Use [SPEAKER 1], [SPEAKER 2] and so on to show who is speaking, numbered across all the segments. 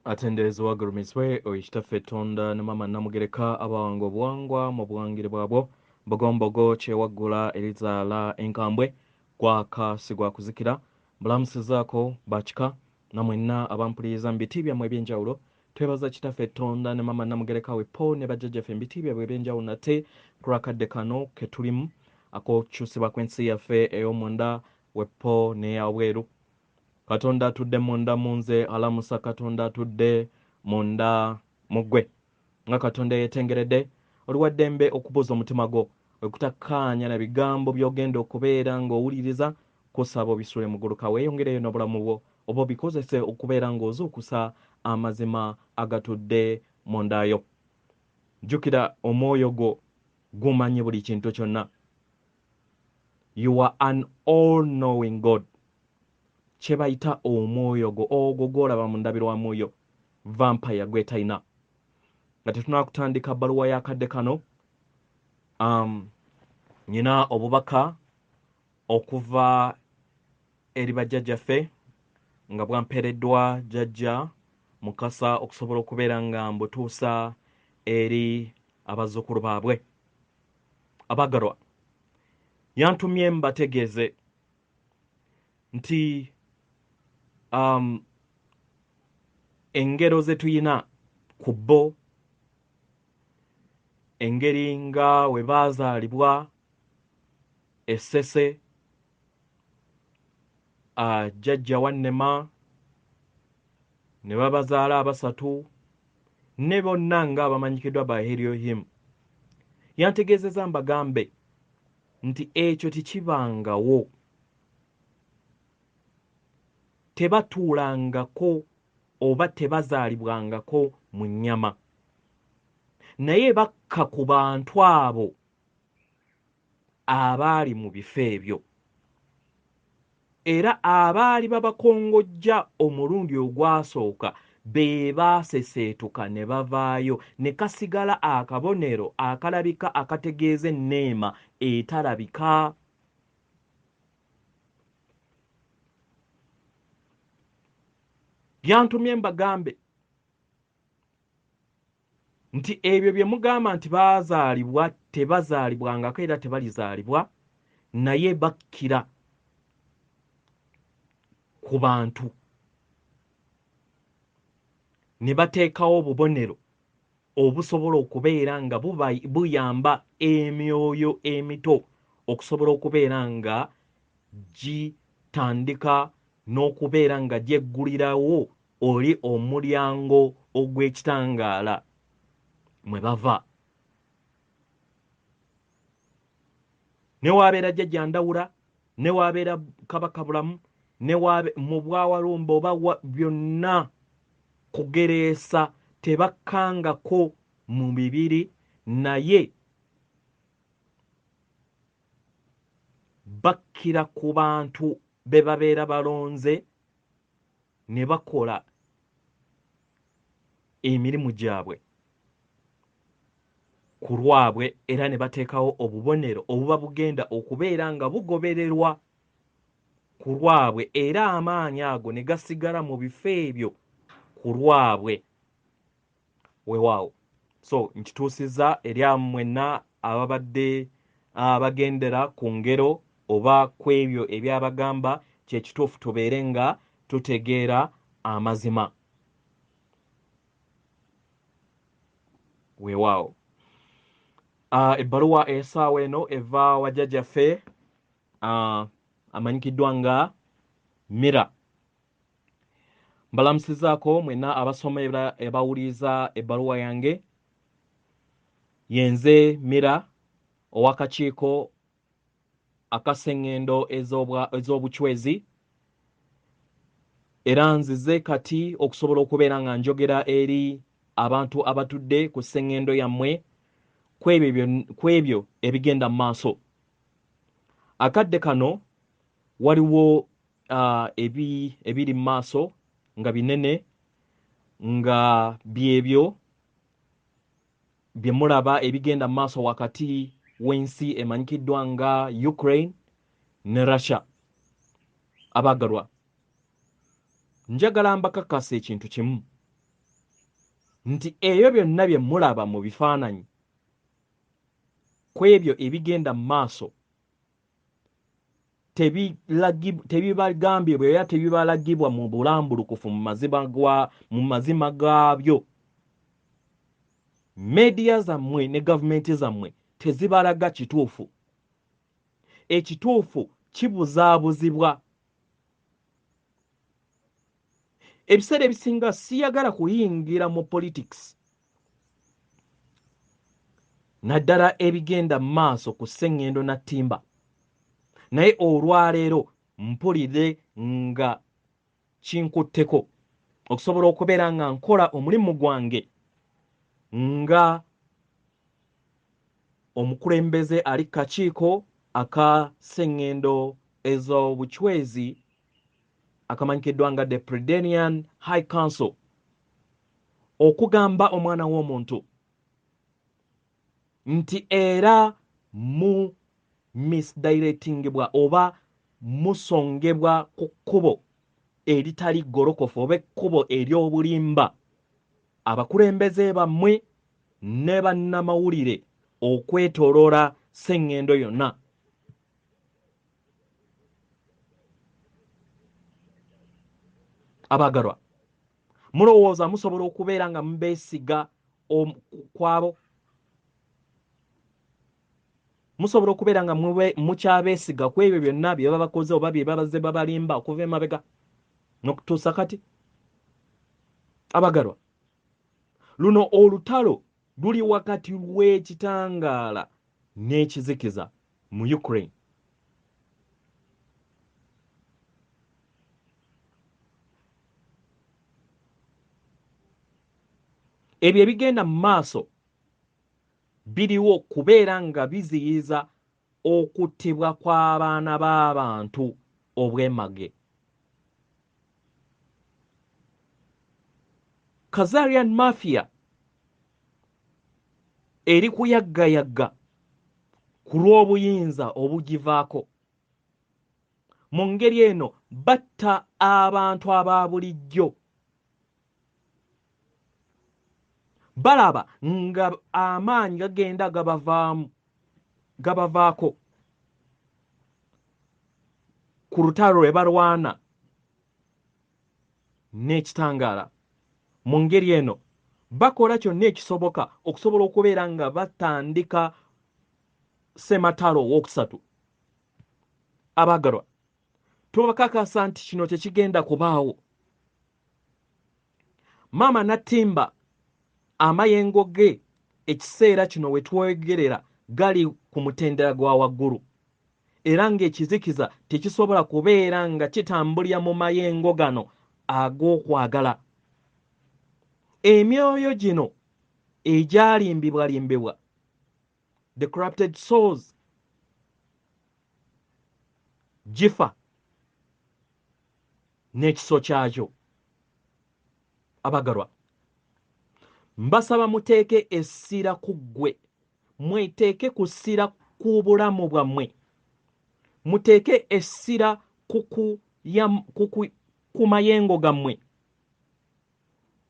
[SPEAKER 1] atendereza wagulumiswe oyitaffe Tonda ne mama Namugereka abawanga obuwangwa mu buwangire bwabwo mbogombogo kyewaggula erizaala enkambwe gwaka sigwa kuzikira mbulamusizaako bakika namwenna abampuliriza mu biti byammwe ebyenjawulo twebaza kitaffe Tonda ne mama Namugereka wepo ne bajjajjaffe mu biti byabwe ebyenjawulo nate ku lwakadde kano ke tulimu ak'okukyusibwa kw'ensi yaffe ey'omunda wepo n'eyabweru. Katonda atudde munda munze alamusa Katonda atudde munda mugwe nga Katonda yetengeredde oliwa ddembe okubuuza omutima gwo okutakkaanya na bigambo by'ogenda okubeera ng'owuliriza kusaba obisule mu gguluka weeyongereyo n'obulamu bwo oba obikozese okubeera ng'ozuukusa amazima agatudde mundayo. Jjukira omwoyo gwo gumanyi buli kintu kyonna. You are an all-knowing God. Kye bayita omwoyo gwo ogwo gw'olaba mu ndabirwamu yo vampire gwe talina. Nga tetunaakutandika bbaluwa y'akadde kano nyina obubaka okuva eri bajjajjaffe nga bwampeereddwa Jjajja Mukasa okusobola okubeera nga mbutuusa eri abazzukulu baabwe. Abaagalwa, yantumye mbategeeze nti engero ze tuyina ku bo, engeri nga we baazaalibwa essese, Jjajja wannema ne babazaala abasatu ne bonna nga abamanyikiddwa ba Heliohim. Yantegeezeza mbagambe nti ekyo tekibangawo. Tebatuulangako oba tebazaalibwangako mu nnyama, naye bakka ku bantu abo abaali mu bifo ebyo era abaali babakongojja omulundi ogwasooka be baaseseetuka ne bavaayo ne kasigala akabonero akalabika akategeeza enneema etalabika. Yantumye mbagambe nti ebyo bye mugamba nti baazaalibwa tebazaalibwangako era tebalizaalibwa, naye bakkira ku bantu ne bateekawo obubonero obusobola okubeera nga buyamba emyoyo emito okusobola okubeera nga gitandika n'okubeera nga gyeggulirawo oli omulyango ogw'ekitangaala mwe bava. Ne waabeera Jjajja Ndawula, ne waabeera Kabaka Bulamu, ne mu bwawalumba oba byonna kugereesa tebakkangako mu bibiri, naye bakkira ku bantu be babeera balonze ne bakola emirimu gyabwe ku lwabwe era ne bateekawo obubonero obuba bugenda okubeera nga bugobererwa ku lwabwe era amaanyi ago ne gasigala mu bifo ebyo ku lwabwe. Weewaawo, so nkituusizza eri mwenna ababadde bagendera ku ngero oba ku ebyo ebyabagamba kye kituufu tubeere nga tutegeera amazima. Weewaawo, ebbaluwa essaawa eno eva wa jjajjaffe amanyikiddwa nga Mira. Mbalamusizaako mwenna abasoma ebawuliriza ebbaluwa yange. Yenze Mira ow'akakiiko akaseŋŋendo ez'obucwezi, era nzize kati okusobola okubeera nga njogera eri abantu abatudde ku sseŋŋendo yammwe ku ebyo ebigenda mu maaso. Akadde kano waliwo ebiri mu maaso nga binene, nga byebyo bye mulaba ebigenda mu maaso wakati w'ensi emanyikiddwa nga Ukraine ne Russia. Abaagalwa, njagala mbakakasa ekintu kimu nti ebyo byonna bye mulaba mu bifaananyi ku ebyo ebigenda mu maaso tebibagambibwa era tebibalagibwa mu bulambulukufu mu mazima gaabyo. Media zammwe ne gavumenti zammwe tezibalaga kituufu. Ekituufu kibuzaabuzibwa. Ebiseera ebisinga siyagala kuyingira mu politics, naddala ebigenda mu maaso ku sseŋŋendo na ttimba, naye olwaleero mpulire nga kinkutteko okusobola okubeera nga nkola omulimu gwange nga omukulembeze ali kakiiko aka sseŋŋendo ez'obuchwezi akamanyikiddwa nga the Predenian High Council, okugamba omwana w'omuntu nti era mu misdirectingibwa oba musongebwa ku kkubo eritali golokofu oba ekkubo ery'obulimba abakulembeze bammwe ne bannamawulire okwetooloola sseŋŋendo yonna. Abagalwa, mulowooza musobola okubeera nga mubeesiga kwabo? Musobola okubeera nga mukyabeesiga ku ebyo byonna bye babakoze oba bye babaze babalimba okuva emabega n'okutuusa kati? Abagalwa, luno olutalo luli wakati w'ekitangaala n'ekizikiza mu Ukraine. Ebyo ebigenda mu maaso biriwo kubeera nga biziyiza okuttibwa kw'abaana b'abantu obwemage. Kazarian Mafia eri kuyaggayagga ku lw'obuyinza obugivaako. Mu ngeri eno batta abantu aba bulijjo. Balaba nga amaanyi gagenda gabavaako ku lutalo lwe balwana n'ekitangaala. Mu ngeri eno bakola kyonna ekisoboka okusobola okubeera nga batandika ssematalo owookusatu. Abagalwa, tubakakasa nti kino tekigenda kubaawo. Maama Nattimba amayengo ge ekiseera kino we twogerera gali ku mutendera gwa waggulu, era ng'ekizikiza tekisobola kubeera nga kitambulira mu mayengo gano ag'okwagala. Emyoyo gino egyalimbibwalimbibwa, the corrupted souls, gifa n'ekiso kyakyo. Abagalwa, mbasaba muteeke essira ku ggwe, mweteeke ku ssira ku bulamu bwammwe, muteeke essira ku mayengo gammwe,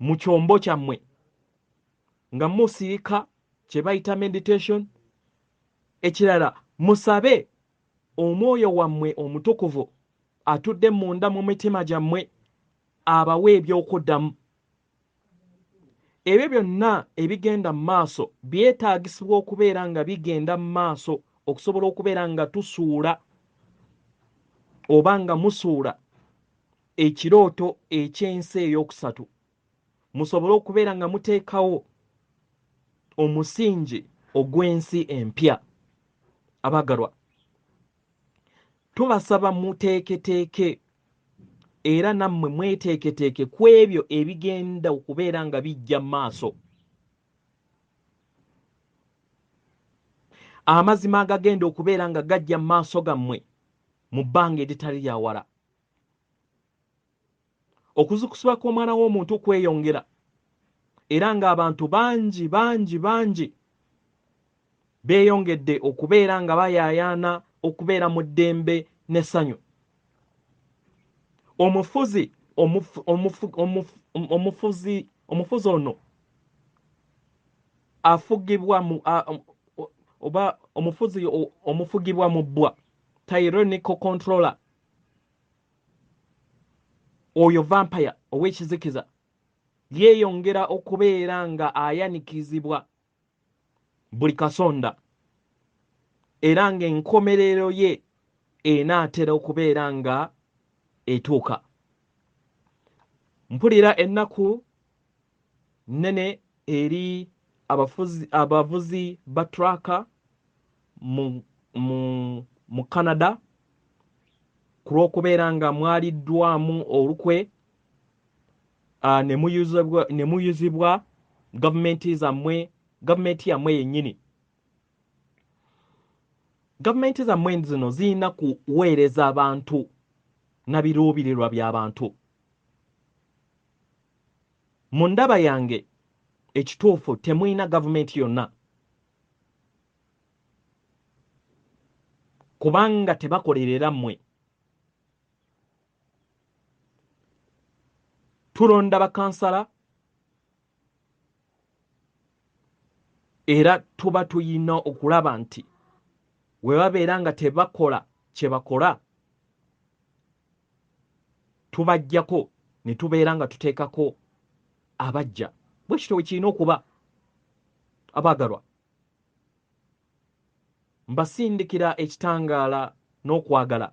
[SPEAKER 1] mu kyombo kyammwe, nga musirika kye bayita meditation. Ekirala, musabe omwoyo wammwe omutukuvu atudde munda mu mitima gyammwe abawe eby'okuddamu. Ebyo byonna ebigenda mu maaso byetaagisibwa okubeera nga bigenda mu maaso okusobola okubeera nga tusuula oba nga musuula ekirooto eky'ensi ey'okusatu. Musobole okubeera nga muteekawo omusingi ogw'ensi empya. Abagalwa, tubasaba muteeketeeke era nammwe mweteeketeeke ku ebyo ebigenda okubeera nga bijja mu maaso. Amazima agagenda okubeera nga gajja mu maaso gammwe mu bbanga eritali lya wala. Okuzukusibwa kw'omwana w'omuntu kweyongera, era ng'abantu bangi beeyongedde okubeera nga bayaayaana okubeera mu ddembe n'essanyu. Omufuzi ono afugibwa mu oba omufuzi omufugibwa mu bbwa tyrannical controller oyo vampire ow'ekizikiza yeeyongera okubeera nga ayanikizibwa buli kasonda era ng'enkomerero ye enaatera okubeera nga etuuka. Mpulira ennaku nnene eri abavuzi ba traka mu Canada ku lw'okubeera nga mwaliddwamu olukwe ne muyuzibwa gavumenti yammwe yennyini. Gavumenti zammwe zino zirina kuweereza abantu na biruubirirwa by'abantu. Mu ndaba yange ekituufu temulina gavumenti yonna kubanga tebakolerera mmwe. Tulonda bakansala era tuba tuyina okulaba nti we babeera nga tebakola kye bakola tubajjako ne tubeera nga tuteekako abajja. Bwe kityo bwe kirina okuba. Abaagalwa, mbasindikira ekitangaala n'okwagala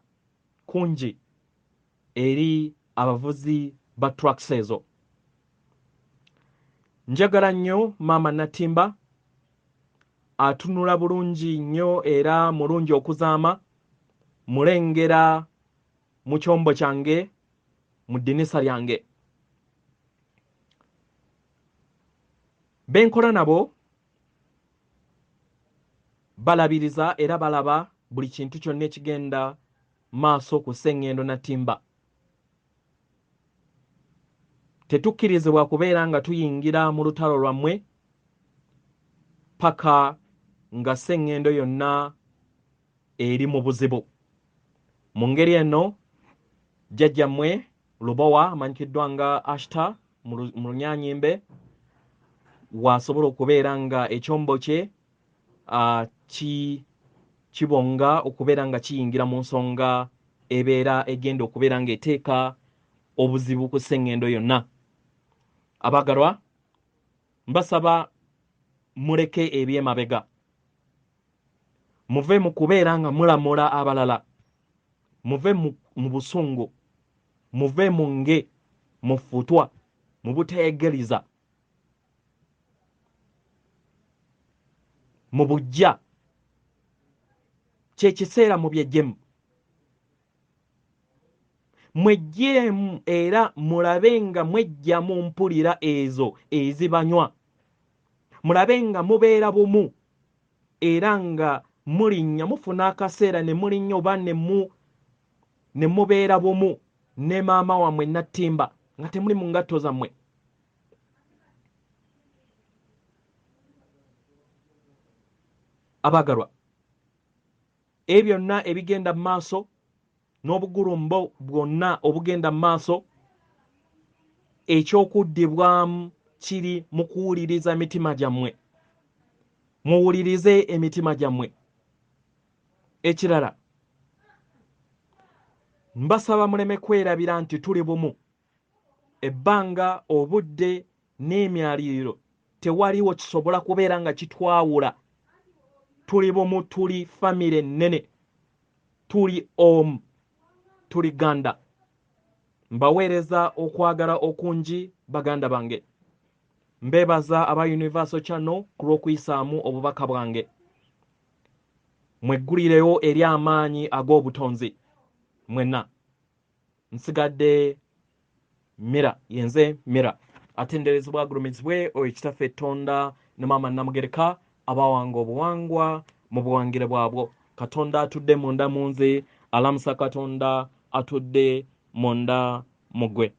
[SPEAKER 1] kungi eri abavuzi ba trucks ezo. Njagala nnyo maama Natimba, atunula bulungi nnyo era mulungi okuzaama, mulengera mu kyombo kyange mu ddinisa lyange. Benkola nabo balabiriza era balaba buli kintu kyonna ekigenda maaso ku sseŋŋendo Natimba. Tetukkirizibwa kubeera nga tuyingira mu lutalo lwammwe paka nga sseŋŋendo yonna eri mu buzibu. Mu ngeri eno jjajjammwe Lubowa amanyikiddwa nga Ashta mu Lunyaanyimbe waasobola okubeera nga ekyombo kye kibonga okubeera nga kiyingira mu nsonga ebeera egenda okubeera ng'eteeka obuzibu ku sseŋŋendo yonna. Abaagalwa, mbasaba muleke eby'emabega, muve mu kubeera nga mulamula abalala, muve mu busungu, muve mu nge, mu ffutwa, mu buteegeriza, mu bujja. Kye kiseera mu byejjemu. Mwejjeemu era mulabe nga mwejja mu mpulira ezo ezibanywa. Mulabe nga mubeera bumu era nga mulinnya mufuna akaseera ne mulinnya oba ne mubeera bumu ne maama wammwe Natimba nga temuli mu ngatto zammwe. Abaagalwa, ebyo byonna ebigenda mu maaso n'obugulumbo bwonna obugenda mu maaso, ekyokuddibwamu kiri mu kuwuliriza emitima gyammwe. Muwulirize emitima gyammwe. Ekirala, mbasaba muleme kwerabira nti tuli bumu. Ebbanga, obudde n'emyaliriro tewaliwo kisobola kubeera nga kitwawula. Tuli bumu, tuli famire nnene, tuli omu, tuli ganda. Mbaweereza okwagala okungi baganda bange. Mbeebaza aba Universal Channel ku lw'okuyisaamu obubaka bwange. Mweggulirewo eri amaanyi ag'obutonzi mwenna. Nsigadde Mira, yenze Mira, atenderezebwa agulumizibwe oyo kitaffe Tonda ne maama Namugereka abawanga obuwangwa mu buwangire bwabwo. Katonda atudde munda mu nze, alamusa Katonda atudde munda mu ggwe.